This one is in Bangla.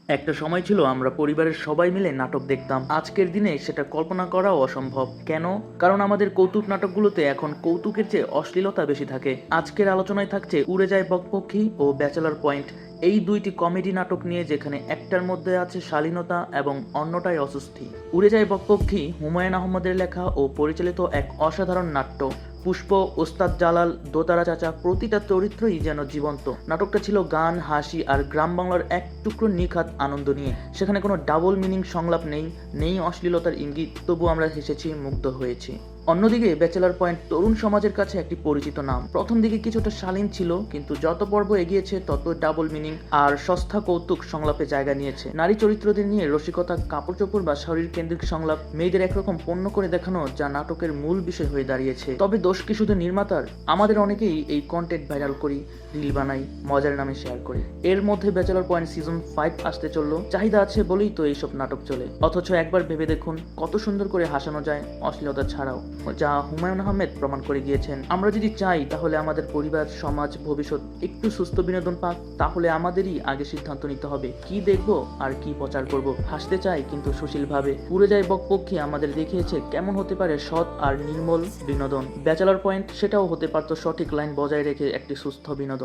একটা সময় ছিল আমরা পরিবারের সবাই মিলে নাটক দেখতাম। আজকের দিনে সেটা কল্পনা করাও অসম্ভব। কেন? কারণ আমাদের কৌতুক নাটকগুলোতে এখন কৌতুকের চেয়ে অশ্লীলতা বেশি থাকে। আজকের আলোচনায় থাকছে উড়ে যায় বকপক্ষী ও ব্যাচেলর পয়েন্ট, এই দুইটি কমেডি নাটক নিয়ে, যেখানে একটার মধ্যে আছে শালীনতা এবং অন্যটায় অস্বস্তি। উড়ে যায় বকপক্ষী হুমায়ুন আহমেদের লেখা ও পরিচালিত এক অসাধারণ নাট্য। পুষ্প, ওস্তাদ জালাল, দোতারা চাচা, প্রতিটা চরিত্রই যেন জীবন্ত। নাটকটা ছিল গান, হাসি আর গ্রাম বাংলার এক টুকরো নিখাত আনন্দ নিয়ে। সেখানে কোনো ডাবল মিনিং সংলাপ নেই, নেই অশ্লীলতার ইঙ্গিত, তবু আমরা হেসেছি, মুগ্ধ হয়েছি। অন্যদিকে ব্যাচেলর পয়েন্ট তরুণ সমাজের কাছে একটি পরিচিত নাম। প্রথম দিকে কিছুটা শালীন ছিল, কিন্তু যত পর্ব এগিয়েছে তত ডাবল মিনিং আর সস্তা কৌতুক সংলাপে জায়গা নিয়েছে। নারী চরিত্রদের নিয়ে রসিকতা, কাপড় চোপড় বা শরীর কেন্দ্রিক সংলাপ, মেয়েদের একরকম পণ্য করে দেখানো, যা নাটকের মূল বিষয় হয়ে দাঁড়িয়েছে। তবে দোষ কি শুধু নির্মাতার? আমাদের অনেকেই এই কন্টেন্ট ভাইরাল করি, রিল বানাই, মজার নামে শেয়ার করি। এর মধ্যে ব্যাচেলর পয়েন্ট সিজন 5 আসতে চললো। চাহিদা আছে বলেই তো এইসব নাটক চলে। অথচ একবার ভেবে দেখুন কত সুন্দর করে হাসানো যায় অশ্লীলতা ছাড়াও, যা হুমায়ুন আহমেদ প্রমাণ করে গিয়েছেন। আমরা যদি চাই তাহলে আমাদের পরিবার, সমাজ, ভবিষ্যৎ একটু সুস্থ বিনোদন পাক, তাহলে আমাদেরই আগে সিদ্ধান্ত নিতে হবে কি দেখব আর কি প্রচার করব। হাসতে চাই কিন্তু সুশীলভাবে। উড়ে যায় বকপক্ষী আমাদের দেখিয়েছে কেমন হতে পারে সৎ আর নির্মল বিনোদন। ব্যাচেলর পয়েন্ট সেটাও হতে পারত সঠিক লাইন বজায় রেখে একটি সুস্থ বিনোদন।